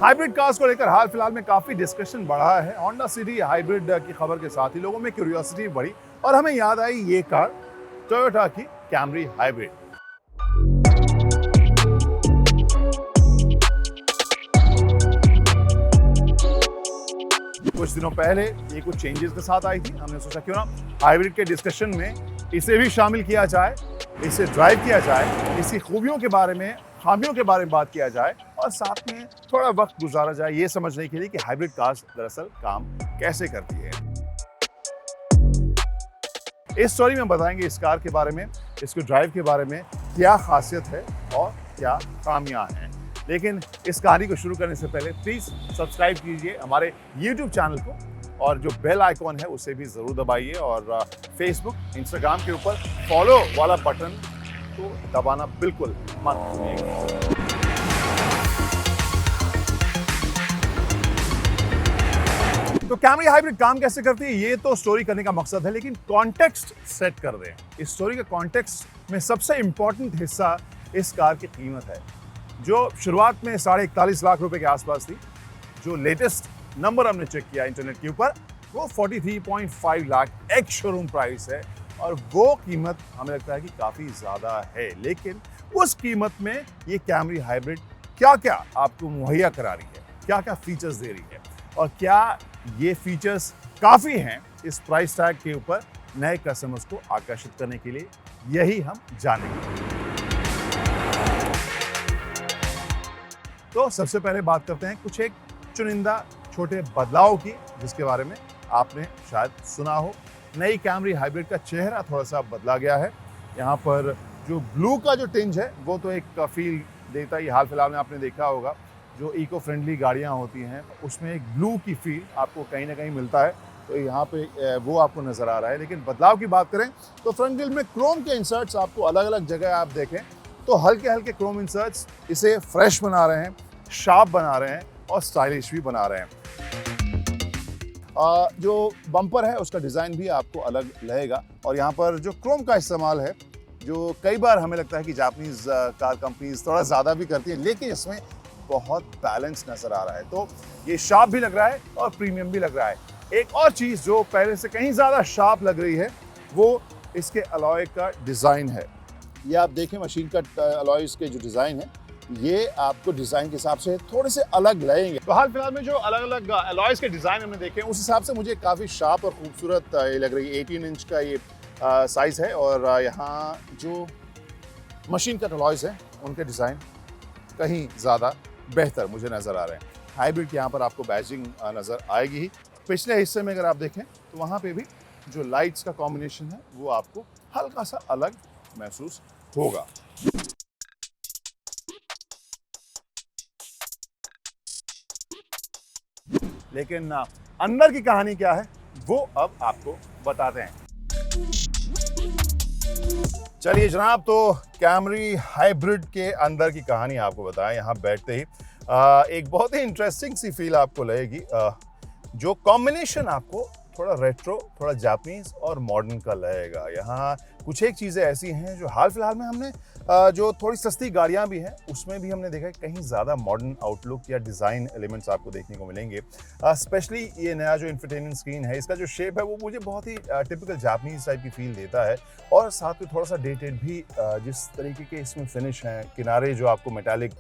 Hybrid cars को लेकर हाल फिलहाल में काफी डिस्कशन बढ़ा है। होंडा सिटी हाइब्रिड की खबर के साथ ही लोगों में क्यूरियोसिटी बढ़ी और हमें याद आई ये कार टोयोटा की कैमरी हाइब्रिड। कुछ दिनों पहले ये कुछ चेंजेस के साथ आई थी। हमने सोचा क्यों ना हाइब्रिड के डिस्कशन में इसे भी शामिल किया जाए, इसे ड्राइव किया जाए, इसकी खूबियों के बारे में, खामियों के बारे में बात किया जाए और साथ में थोड़ा वक्त गुजारा जाए ये समझने के लिए कि हाइब्रिड कार्स दरअसल काम कैसे करती है। इस स्टोरी में बताएंगे इस कार के बारे में, इसको ड्राइव के बारे में, क्या खासियत है और क्या खामियां हैं। लेकिन इस कहानी को शुरू करने से पहले प्लीज सब्सक्राइब कीजिए हमारे YouTube चैनल को और जो बेल आइकॉन है उसे भी जरूर दबाइए और फेसबुक, इंस्टाग्राम के ऊपर फॉलो वाला बटन तो दबाना बिल्कुल मत भूलिएगा। तो कैमरी हाइब्रिड काम कैसे करती है ये तो स्टोरी करने का मकसद है, लेकिन कॉन्टेक्स्ट सेट कर रहे हैं। इस स्टोरी के कॉन्टेक्स्ट में सबसे इंपॉर्टेंट हिस्सा इस कार की कीमत है, जो शुरुआत में 41.5 लाख रुपए के आसपास थी। जो लेटेस्ट नंबर हमने चेक किया इंटरनेट के ऊपर वो 43.5 लाख एक्स शोरूम प्राइस है और वो कीमत हमें लगता है कि काफी ज्यादा है। लेकिन उस कीमत में ये कैमरी हाइब्रिड क्या क्या आपको मुहैया करा रही है, क्या क्या फीचर्स दे रही है और क्या ये फीचर्स काफी हैं इस प्राइस टैग के ऊपर नए कस्टमर्स को आकर्षित करने के लिए, यही हम जानेंगे। तो सबसे पहले बात करते हैं कुछ एक चुनिंदा छोटे बदलाव की जिसके बारे में आपने शायद सुना हो। नई कैमरी हाइब्रिड का चेहरा थोड़ा सा बदला गया है। यहाँ पर जो ब्लू का जो टिंज है वो तो एक फील देता ही, हाल फिलहाल में आपने देखा होगा जो इको फ्रेंडली गाड़ियाँ होती हैं उसमें एक ब्लू की फील आपको कहीं ना कहीं मिलता है, तो यहाँ पे वो आपको नज़र आ रहा है। लेकिन बदलाव की बात करें तो फ्रंट ग्रिल में क्रोम के इंसर्ट्स आपको अलग अलग जगह आप देखें तो हल्के हल्के क्रोम इंसर्ट्स इसे फ्रेश बना रहे हैं, शार्प बना रहे हैं और स्टाइलिश भी बना रहे हैं। जो बम्पर है उसका डिज़ाइन भी आपको अलग रहेगा और यहाँ पर जो क्रोम का इस्तेमाल है जो कई बार हमें लगता है कि जापानीज कार कंपनीज थोड़ा ज़्यादा भी करती है, लेकिन इसमें बहुत बैलेंस नज़र आ रहा है। तो ये शार्प भी लग रहा है और प्रीमियम भी लग रहा है। एक और चीज़ जो पहले से कहीं ज़्यादा शार्प लग रही है वो इसके अलॉय का डिज़ाइन है। ये आप देखें मशीन कट अलॉयज़ के जो डिज़ाइन है ये आपको डिज़ाइन के हिसाब से थोड़े से अलग लगेंगे। तो हाल फिलहाल में जो अलग अलग अलॉयज़ के डिज़ाइन हमने देखे उस हिसाब से मुझे काफ़ी शार्प और खूबसूरत ये लग रही है। 18 इंच का ये साइज़ है और यहाँ जो मशीन कट अलॉयज़ हैं उनके डिज़ाइन कहीं ज़्यादा बेहतर मुझे नज़र आ रहे हैं। हाइब्रिड के यहाँ पर आपको बैजिंग नज़र आएगी ही। पिछले हिस्से में अगर आप देखें तो वहाँ पे भी जो लाइट्स का कॉम्बिनेशन है वो आपको हल्का सा अलग महसूस होगा। लेकिन अंदर की कहानी क्या है वो अब आपको बताते हैं। चलिए जनाब, तो कैमरी हाइब्रिड के अंदर की कहानी आपको बताएं। यहाँ बैठते ही एक बहुत ही इंटरेस्टिंग सी फील आपको लगेगी। जो कॉम्बिनेशन आपको थोड़ा रेट्रो, थोड़ा जापानीज और मॉडर्न का लगेगा। यहाँ कुछ एक चीज़ें ऐसी हैं जो हाल फिलहाल में हमने जो थोड़ी सस्ती गाड़ियाँ भी हैं उसमें भी हमने देखा है कहीं ज़्यादा मॉडर्न आउटलुक या डिज़ाइन एलिमेंट्स आपको देखने को मिलेंगे। स्पेशली ये नया जो इंफोटेनमेंट स्क्रीन है इसका जो शेप है वो मुझे बहुत ही टिपिकल जापानीज टाइप की फील देता है और साथ में थोड़ा सा डेटेड भी। जिस तरीके के इसमें फिनिश हैं, किनारे जो आपको मेटालिक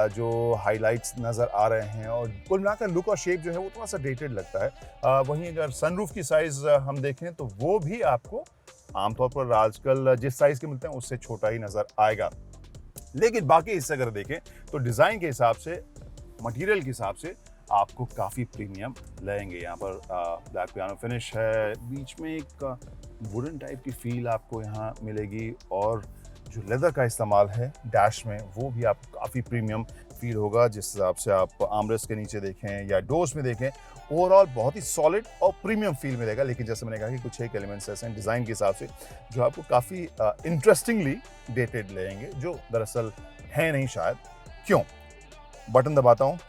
जो हाइलाइट्स नज़र आ रहे हैं और कुल मिलाकर लुक और शेप जो है वो थोड़ा सा डेटेड लगता है। वहीं अगर सनरूफ की साइज़ हम देखें तो वो भी आपको आमतौर पर आजकल जिस साइज़ के मिलते हैं उससे छोटा ही नज़र आएगा। लेकिन बाकी हिस्से अगर देखें तो डिज़ाइन के हिसाब से, मटेरियल के हिसाब से आपको काफ़ी प्रीमियम लगेंगे। यहाँ पर ब्लैक पियानो फिनिश है, बीच में एक वुडन टाइप की फील आपको यहाँ मिलेगी और जो लेदर का इस्तेमाल है डैश में वो भी आपको काफ़ी प्रीमियम फील होगा। जिस हिसाब से आप आर्मरेस्ट के नीचे देखें या डोर्स में देखें ओवरऑल बहुत ही सॉलिड और प्रीमियम फील मिलेगा। लेकिन जैसे मैंने कहा कि कुछ एक एलिमेंट्स ऐसे हैं डिज़ाइन के हिसाब से जो आपको काफ़ी इंटरेस्टिंगली डेटेड लगेंगे, जो दरअसल है नहीं शायद। क्यों? बटन दबाता हूँ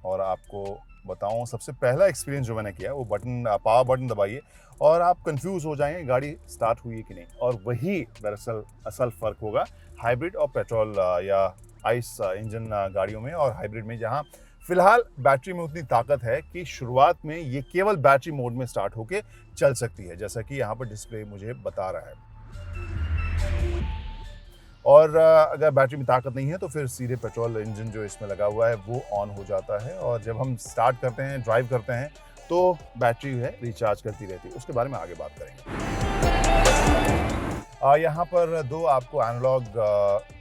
और आपको बताऊँ सबसे पहला एक्सपीरियंस जो मैंने किया वो बटन, पावर बटन दबाइए और आप कंफ्यूज हो जाएंगे गाड़ी स्टार्ट हुई है कि नहीं। और वही दरअसल असल फ़र्क होगा हाइब्रिड और पेट्रोल या आइस इंजन गाड़ियों में और हाइब्रिड में, जहां फिलहाल बैटरी में उतनी ताकत है कि शुरुआत में ये केवल बैटरी मोड में स्टार्ट होके चल सकती है, जैसा कि यहाँ पर डिस्प्ले मुझे बता रहा है। और अगर बैटरी में ताकत नहीं है तो फिर सीधे पेट्रोल इंजन जो इसमें लगा हुआ है वो ऑन हो जाता है, और जब हम स्टार्ट करते हैं, ड्राइव करते हैं, तो बैटरी है रिचार्ज करती रहती है। उसके बारे में आगे बात करेंगे। यहाँ पर दो आपको एनालॉग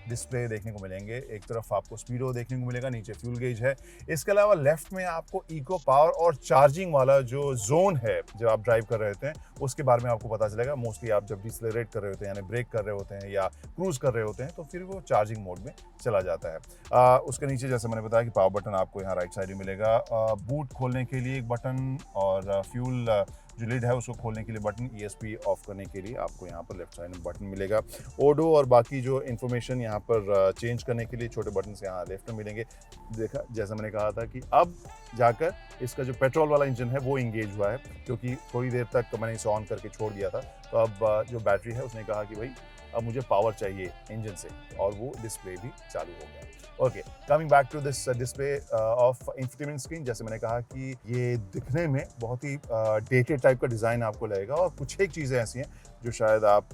डिस्प्ले देखने को मिलेंगे। एक तरफ आपको स्पीडो देखने को मिलेगा, नीचे फ्यूल गेज है। इसके अलावा लेफ्ट में आपको इको पावर और चार्जिंग वाला जो जोन है, जब आप ड्राइव कर रहे होते हैं उसके बारे में आपको पता चलेगा। मोस्टली आप जब डिसलेरेट कर रहे होते हैं, यानी ब्रेक कर रहे होते हैं या क्रूज कर रहे होते हैं, तो फिर वो चार्जिंग मोड में चला जाता है। उसके नीचे जैसे मैंने बताया कि पावर बटन आपको यहाँ राइट साइड में मिलेगा। बूट खोलने के लिए एक बटन, और फ्यूल जो लिड है उसको खोलने के लिए बटन, ESP ऑफ करने के लिए आपको यहाँ पर लेफ्ट साइड में बटन मिलेगा। ओडो और बाकी जो इन्फॉर्मेशन यहाँ पर चेंज करने के लिए छोटे बटन से यहाँ लेफ्ट में मिलेंगे। देखा, जैसा मैंने कहा था कि अब जाकर इसका जो पेट्रोल वाला इंजन है वो इंगेज हुआ है, क्योंकि थोड़ी देर तक मैंने इसे ऑन करके छोड़ दिया था। तो अब जो बैटरी है उसने कहा कि भाई अब मुझे पावर चाहिए इंजन से, और वो डिस्प्ले भी चालू हो गया। Okay, coming back to this display of infotainment screen. जैसे मैंने कहा कि ये दिखने में बहुत ही डेटेड टाइप का डिज़ाइन आपको लगेगा, और कुछ एक चीज़ें ऐसी हैं जो शायद आप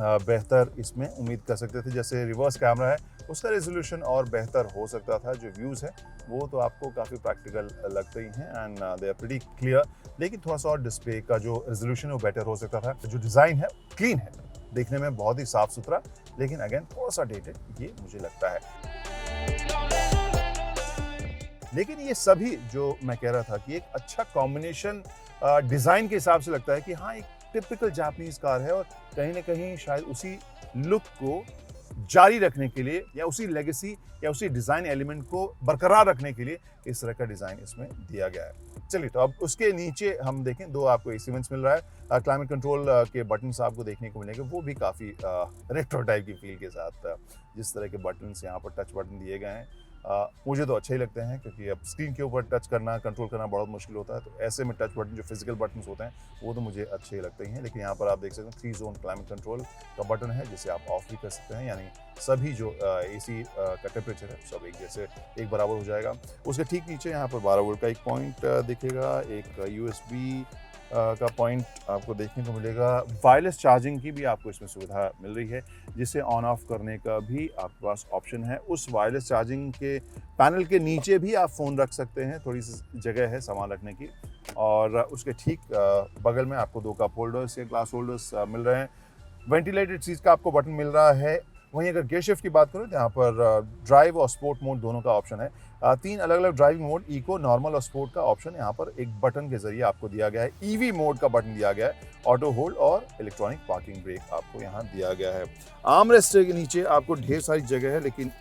बेहतर इसमें उम्मीद कर सकते थे। जैसे रिवर्स कैमरा है, उसका रेजोल्यूशन और बेहतर हो सकता था। जो व्यूज़ है वो तो आपको काफ़ी प्रैक्टिकल लगते ही हैं, and they are pretty clear, लेकिन थोड़ा सा और डिस्प्ले का जो रेजोल्यूशन है वो बेटर हो सकता था। जो डिज़ाइन है क्लीन है, देखने में बहुत ही साफ सुथरा, लेकिन अगेन थोड़ा सा डेटेड ये मुझे लगता है। लेकिन ये सभी जो मैं कह रहा था कि एक अच्छा कॉम्बिनेशन डिज़ाइन के हिसाब से लगता है कि हाँ, एक टिपिकल जापानीज कार है, और कहीं ना कहीं शायद उसी लुक को जारी रखने के लिए, या उसी लेगेसी या उसी डिज़ाइन एलिमेंट को बरकरार रखने के लिए इस तरह का डिज़ाइन इसमें दिया गया है। चलिए, तो अब उसके नीचे हम देखें, दो आपको AC वेंट्स मिल रहा है। क्लाइमेट कंट्रोल के बटन्स आपको देखने को मिलेंगे, वो भी काफ़ी रेट्रो टाइप की फील के साथ जिस तरह के बटन्स यहाँ पर टच बटन दिए गए हैं, मुझे तो अच्छे ही लगते हैं, क्योंकि अब स्क्रीन के ऊपर टच करना, कंट्रोल करना बहुत मुश्किल होता है। तो ऐसे में टच बटन, जो फिजिकल बटन्स होते हैं, वो तो मुझे अच्छे ही लगते ही हैं। लेकिन यहाँ पर आप देख सकते हैं 3 जोन क्लाइमेट कंट्रोल का बटन है, जिसे आप ऑफ भी कर सकते हैं, यानी सभी जो AC का टेम्परेचर है सब एक जैसे, एक बराबर हो जाएगा। उसके ठीक नीचे यहाँ पर 12 वोल्ट का एक पॉइंट दिखेगा, एक USB का पॉइंट आपको देखने को मिलेगा। वायरलेस चार्जिंग की भी आपको इसमें सुविधा मिल रही है, जिसे ऑन ऑफ करने का भी आपके पास ऑप्शन है। उस वायरलेस चार्जिंग के पैनल के नीचे भी आप फ़ोन रख सकते हैं, थोड़ी सी जगह है सामान रखने की। और उसके ठीक बगल में आपको 2 कप होल्डर्स या ग्लास होल्डर्स मिल रहे हैं। वेंटिलेटेड सीट का आपको बटन मिल रहा है। वहीं अगर गियर शिफ्ट की बात करें तो यहाँ पर ड्राइव और स्पोर्ट मोड दोनों का ऑप्शन है। 3 अलग अलग ड्राइविंग मोड, इको, नॉर्मल और स्पोर्ट का ऑप्शन यहाँ पर एक बटन के जरिए आपको दिया गया है। EV मोड का बटन दिया गया है। ऑटो होल्ड और इलेक्ट्रॉनिक पार्किंग ब्रेक आपको यहाँ दिया गया है। आर्म रेस्ट के नीचे आपको ढेर सारी जगह है, लेकिन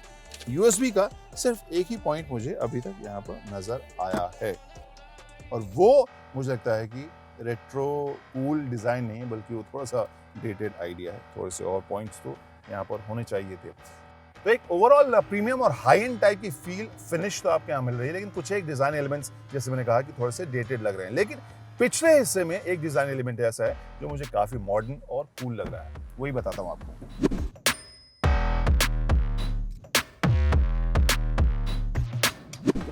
USB का सिर्फ एक ही पॉइंट मुझे अभी तक यहाँ पर नजर आया है, और वो मुझे लगता है कि रेट्रो कूल डिज़ाइन नहीं है, बल्कि वो थोड़ा सा डेटेड आइडिया है। थोड़े से और पॉइंट्स तो यहाँ पर होने चाहिए थे। तो एक ओवरऑल प्रीमियम और हाई एंड टाइप की फील, फिनिश तो आपके यहाँ मिल रही है, लेकिन कुछ एक डिज़ाइन एलिमेंट्स, जैसे मैंने कहा कि थोड़े से डेटेड लग रहे हैं। लेकिन पिछले हिस्से में एक डिज़ाइन एलिमेंट ऐसा है जो मुझे काफ़ी मॉडर्न और कूल लग रहा है, वही बताता हूँ आपको।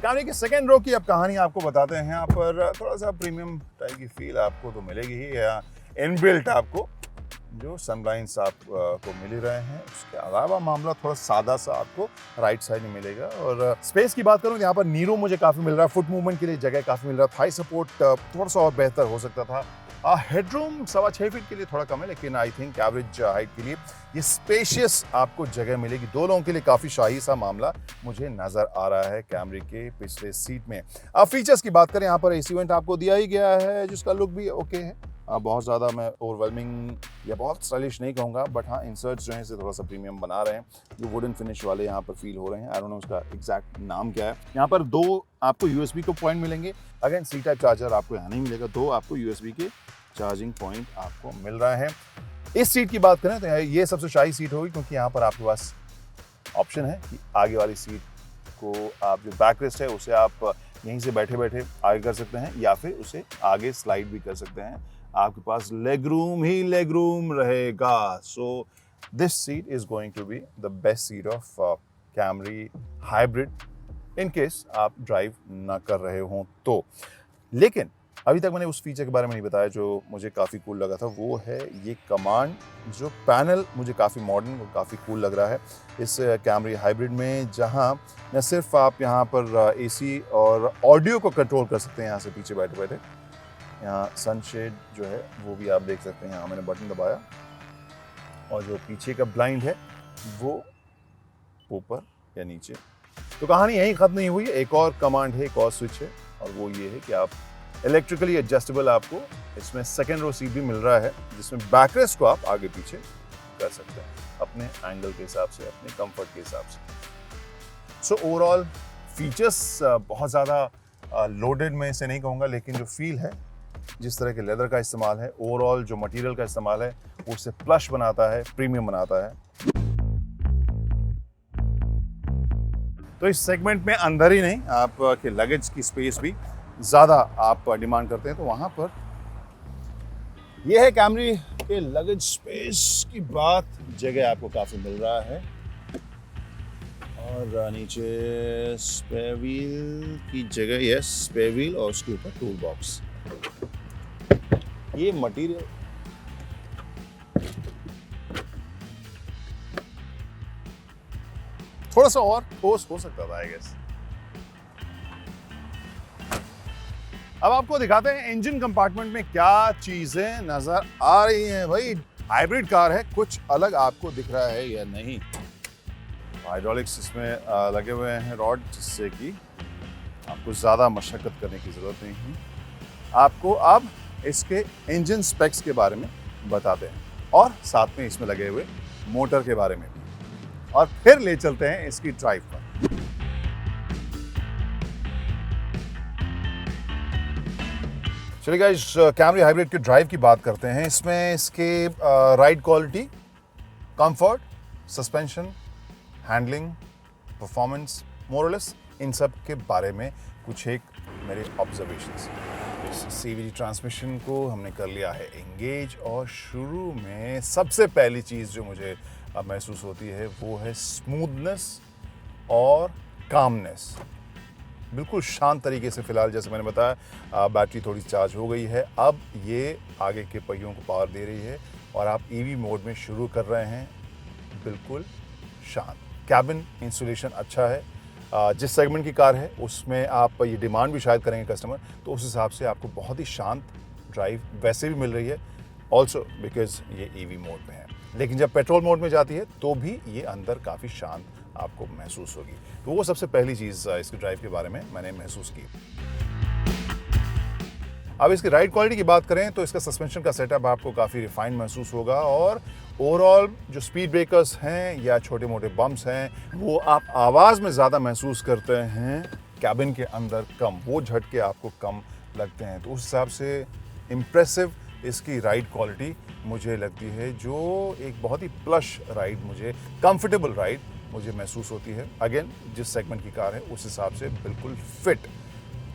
कैमरे की सेकेंड रो की अब कहानी आपको बताते हैं। यहाँ पर थोड़ा सा प्रीमियम टाइप की फील आपको तो मिलेगी ही, या इनबिल्ट आपको जो सनब्लाइंड्स आपको मिल ही रहे हैं। उसके अलावा मामला थोड़ा सादा सा आपको राइट साइड में मिलेगा। और स्पेस की बात करूँ तो यहाँ पर नीरो मुझे काफ़ी मिल रहा है, फुट मूवमेंट के लिए जगह काफ़ी मिल रहा है। थाई सपोर्ट थोड़ा सा और बेहतर हो सकता था। हेडरूम 6.25 फीट के लिए थोड़ा कम है, लेकिन आई थिंक एवरेज हाइट के लिए ये स्पेशियस आपको जगह मिलेगी। 2 लोगों के लिए काफ़ी शाही सा मामला मुझे नज़र आ रहा है कैमरे के पिछले सीट में। अब फीचर्स की बात करें, यहाँ पर AC वेंट आपको दिया ही गया है, जिसका लुक भी ओके है। बहुत ज़्यादा मैं ओवरवेलमिंग या बहुत स्टाइलिश नहीं कहूँगा, बट हाँ, इंसर्ट्स जो हैं इसे थोड़ा सा प्रीमियम बना रहे हैं। जो वुडन फिनिश वाले यहाँ पर फील हो रहे हैं, आई डोंट नो उसका एग्जैक्ट नाम क्या है। यहाँ पर 2 आपको USB को पॉइंट मिलेंगे। अगेन C टाइप चार्जर आपको यहाँ नहीं मिलेगा, 2 आपको USB के चार्जिंग पॉइंट आपको मिल रहा है। इस सीट की बात करें तो ये सबसे शाही सीट होगी, क्योंकि यहाँ पर आपके पास ऑप्शन है कि आगे वाली सीट को आप जो बैक रेस्ट है उसे आप यहीं से बैठे बैठे आगे कर सकते हैं, या फिर उसे आगे स्लाइड भी कर सकते हैं। आपके पास लेग रूम ही लेग रूम रहेगा। So this seat is going to be the best seat of Camry hybrid, in case आप ड्राइव ना कर रहे हों तो। लेकिन अभी तक मैंने उस फीचर के बारे में नहीं बताया जो मुझे काफ़ी कूल लगा था, वो है ये कमांड जो पैनल मुझे काफ़ी मॉडर्न और काफ़ी कूल लग रहा है इस कैमरी हाइब्रिड में, जहां न सिर्फ आप यहां पर एसी और ऑडियो को कंट्रोल कर सकते हैं यहाँ से पीछे बैठे बैठे, यहाँ सनशेड जो है वो भी आप देख सकते हैं। यहाँ मैंने बटन दबाया और जो पीछे का ब्लाइंड है वो ऊपर या नीचे। तो कहानी यहीं ख़त्म नहीं हुई, एक और कमांड है, एक और स्विच है, और वो ये है कि आप इलेक्ट्रिकली एडजस्टेबल आपको इसमें सेकेंड रो सीट भी मिल रहा है, जिसमें बैकरेस्ट को आप आगे पीछे कर सकते हैं अपने एंगल के हिसाब से, अपने कंफर्ट के हिसाब से। सो ओवरऑल फीचर्स बहुत ज़्यादा लोडेड मैं इसे नहीं कहूँगा, लेकिन जो फील है, जिस तरह के लेदर का इस्तेमाल है, ओवरऑल जो मटेरियल का इस्तेमाल है, वो उसे प्लश बनाता है, प्रीमियम बनाता है। तो इस सेगमेंट में अंदर ही नहीं, आपके लगेज की स्पेस भी ज़्यादा आप डिमांड करते हैं, तो वहाँ पर यह है कैमरी के लगेज स्पेस की बात, जगह आपको काफ़ी मिल रहा है। और नीचे स्पेयर व्हील की जगह, यस स्पेयर व्हील, और उसके ऊपर टूल बॉक्स। ये मटेरियल थोड़ा सा और ठोस हो सकता था आई गेस। अब आपको दिखाते हैं इंजन कंपार्टमेंट में क्या चीजें नजर आ रही हैं। भाई हाइब्रिड कार है, कुछ अलग आपको दिख रहा है या नहीं। हाइड्रोलिक्स इसमें लगे हुए हैं रॉड, जिससे कि आपको ज़्यादा मशक्कत करने की ज़रूरत नहीं है। आपको अब इसके इंजन स्पेक्स के बारे में बताते हैं और साथ में इसमें लगे हुए मोटर के बारे में भी, और फिर ले चलते हैं इसकी ड्राइव पर। चलिए गाइस, कैमरी हाइब्रिड की ड्राइव की बात करते हैं। इसमें इसके ride quality, comfort, suspension, handling, performance, मोरलेस, इन सब के बारे में कुछ एक मेरे ऑब्जर्वेशंस। इस सीवीटी ट्रांसमिशन को हमने कर लिया है एंगेज, और शुरू में सबसे पहली चीज़ जो मुझे महसूस होती है वो है स्मूथनेस और कामनेस। बिल्कुल शांत तरीके से, फिलहाल जैसे मैंने बताया बैटरी थोड़ी चार्ज हो गई है, अब ये आगे के पहियों को पावर दे रही है और आप ईवी मोड में शुरू कर रहे हैं बिल्कुल शांत। कैबिन इंसुलेशन अच्छा है, जिस सेगमेंट की कार है उसमें आप ये डिमांड भी शायद करेंगे कस्टमर, तो उस हिसाब से आपको बहुत ही शांत ड्राइव वैसे भी मिल रही है, ऑल्सो बिकॉज ये ईवी मोड में है। लेकिन जब पेट्रोल मोड में जाती है तो भी ये अंदर काफ़ी शांत आपको महसूस होगी। तो वो सबसे पहली चीज़ इसकी ड्राइव के बारे में मैंने महसूस की। अब इसकी राइड क्वालिटी की बात करें तो इसका सस्पेंशन का सेटअप आपको काफ़ी रिफाइंड महसूस होगा, और ओवरऑल जो स्पीड ब्रेकर्स हैं या छोटे मोटे बम्प्स हैं वो आप आवाज़ में ज़्यादा महसूस करते हैं, कैबिन के अंदर कम, वो झटके आपको कम लगते हैं। तो उस हिसाब से इम्प्रेसिव इसकी राइड क्वालिटी मुझे लगती है, जो एक बहुत ही प्लश राइड, मुझे कंफर्टेबल राइड मुझे महसूस होती है। अगेन जिस सेगमेंट की कार है उस हिसाब से बिल्कुल फिट,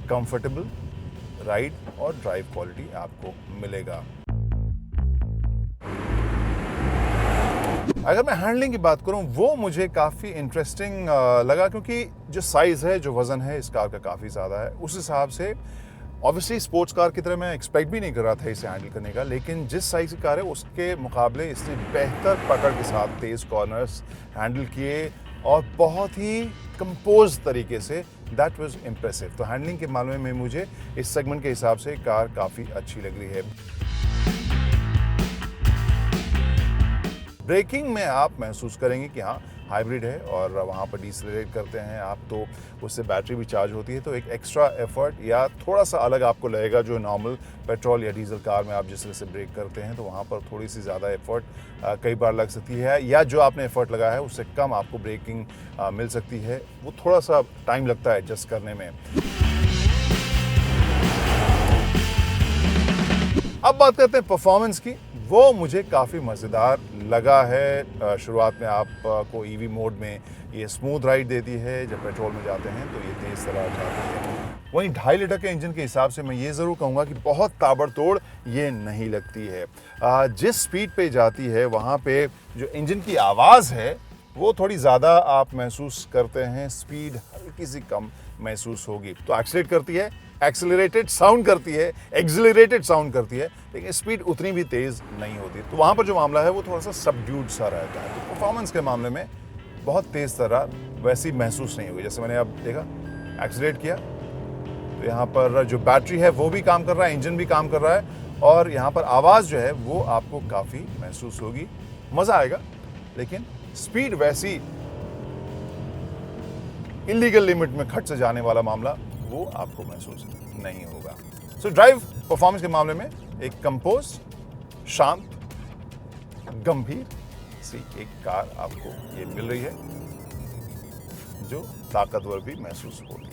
कंफर्टेबल राइड और ड्राइव क्वालिटी आपको मिलेगा। अगर मैं हैंडलिंग की बात करूं, वो मुझे काफ़ी इंटरेस्टिंग लगा, क्योंकि जो साइज़ है, जो वज़न है इस कार का काफ़ी ज़्यादा है। उस हिसाब से ऑब्वियसली स्पोर्ट्स कार की तरह मैं एक्सपेक्ट भी नहीं कर रहा था इसे हैंडल करने का, लेकिन जिस साइज़ की कार है उसके मुकाबले इसने बेहतर पकड़ के साथ तेज़ कॉर्नर्स हैंडल किए और बहुत ही कंपोज तरीके से। That was impressive. तो हैंडलिंग के मामले में मुझे इस सेगमेंट के हिसाब से कार काफ़ी अच्छी लग रही है। ब्रेकिंग में आप महसूस करेंगे कि हाँ हाइब्रिड है, और वहाँ पर डिसलेरेट करते हैं आप तो उससे बैटरी भी चार्ज होती है, तो एक एक्स्ट्रा एफर्ट या थोड़ा सा अलग आपको लगेगा जो नॉर्मल पेट्रोल या डीजल कार में आप जिस तरह से ब्रेक करते हैं, तो वहाँ पर थोड़ी सी ज़्यादा एफर्ट कई बार लग सकती है, या जो आपने एफर्ट लगाया है उससे कम आपको ब्रेकिंग मिल सकती है। वो थोड़ा सा टाइम लगता है एडजस्ट करने में। अब बात करते हैं परफॉर्मेंस की। वो मुझे काफ़ी मज़ेदार लगा है। शुरुआत में आपको ईवी मोड में ये स्मूथ राइड देती है, जब पेट्रोल में जाते हैं तो ये तेज़ तरह जाती है। वहीं 2.5 लीटर के इंजन के हिसाब से मैं ये ज़रूर कहूँगा कि बहुत ताबड़तोड़ ये नहीं लगती है। जिस स्पीड पे जाती है वहाँ पे जो इंजन की आवाज़ है वो थोड़ी ज़्यादा आप महसूस करते हैं, स्पीड हल्की सी कम महसूस होगी। तो एक्सीलरेट करती है, एक्सीलरेटेड साउंड करती है, एक्सीलरेटेड साउंड करती है, लेकिन स्पीड उतनी भी तेज़ नहीं होती। तो वहाँ पर जो मामला है वो थोड़ा सा सबड्यूड सा रहता है। तो परफॉर्मेंस के मामले में बहुत तेज़ तरह वैसी महसूस नहीं होगी। जैसे मैंने अब देखा, एक्सीलरेट किया तो यहाँ पर जो बैटरी है वो भी काम कर रहा है, इंजन भी काम कर रहा है, और यहाँ पर आवाज़ जो है वो आपको काफ़ी महसूस होगी। मज़ा आएगा, लेकिन स्पीड वैसी इलीगल लिमिट में खट से जाने वाला मामला वो आपको महसूस नहीं होगा। सो ड्राइव परफॉर्मेंस के मामले में एक कंपोज, शांत, गंभीर सी एक कार आपको ये मिल रही है, जो ताकतवर भी महसूस होगी।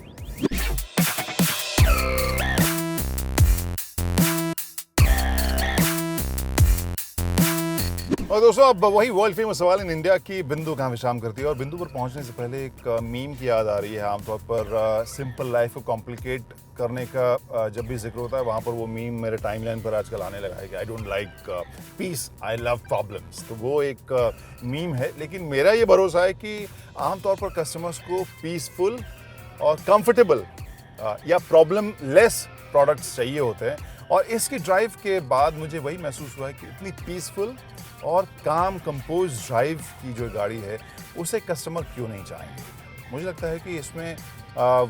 और दोस्तों, अब वही वर्ल्ड फेमस सवाल इन इंडिया की बिंदु कहाँ विश्राम करती है, और बिंदु पर पहुंचने से पहले एक मीम की याद आ रही है। आमतौर पर सिंपल लाइफ को कॉम्प्लिकेट करने का जब भी जिक्र होता है, वहाँ पर वो मीम मेरे टाइमलाइन पर आजकल आने लगा है कि I don't like peace, I love problems. तो वो एक मीम है, लेकिन मेरा ये भरोसा है कि आमतौर पर कस्टमर्स को पीसफुल और कंफर्टेबल या प्रॉब्लम लेस प्रोडक्ट्स चाहिए होते हैं। और इसकी ड्राइव के बाद मुझे वही महसूस हुआ है कि इतनी पीसफुल और काम कंपोज ड्राइव की जो गाड़ी है उसे कस्टमर क्यों नहीं चाहेंगे। मुझे लगता है कि इसमें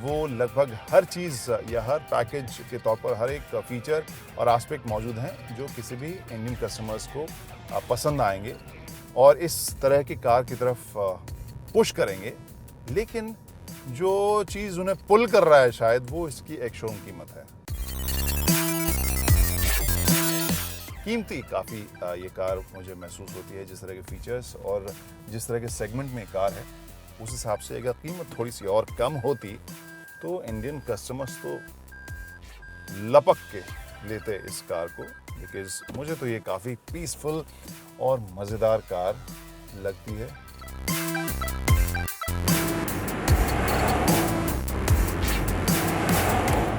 वो लगभग हर चीज़ या हर पैकेज के तौर पर हर एक फीचर और एस्पेक्ट मौजूद हैं जो किसी भी इंडियन कस्टमर्स को पसंद आएंगे और इस तरह की कार की तरफ पुश करेंगे। लेकिन जो चीज़ उन्हें पुल कर रहा है शायद वो इसकी एक शोरूम कीमत है। कीमती काफ़ी ये कार मुझे महसूस होती है। जिस तरह के फीचर्स और जिस तरह के सेगमेंट में कार है, उस हिसाब से अगर कीमत थोड़ी सी और कम होती तो इंडियन कस्टमर्स तो लपक के लेते इस कार को, बिकॉज मुझे तो ये काफ़ी पीसफुल और मज़ेदार कार लगती है।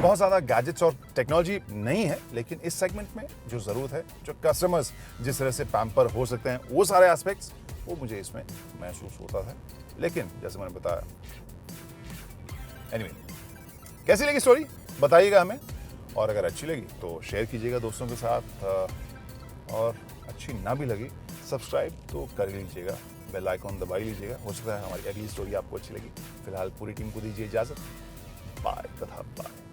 बहुत ज़्यादा गैजेट्स और टेक्नोलॉजी नहीं है, लेकिन इस सेगमेंट में जो ज़रूरत है, जो कस्टमर्स जिस तरह से पैम्पर हो सकते हैं, वो सारे एस्पेक्ट्स वो मुझे इसमें महसूस होता था। लेकिन जैसे मैंने बताया, एनीवे, कैसी लगी स्टोरी बताइएगा हमें, और अगर अच्छी लगी तो शेयर कीजिएगा दोस्तों के साथ, और अच्छी ना भी लगी सब्सक्राइब तो कर लीजिएगा, बेल आइकॉन दबा ही लीजिएगा। हो सकता है हमारी अगली स्टोरी आपको अच्छी लगी। फिलहाल पूरी टीम को दीजिए इजाज़त। बाय तथा बाय।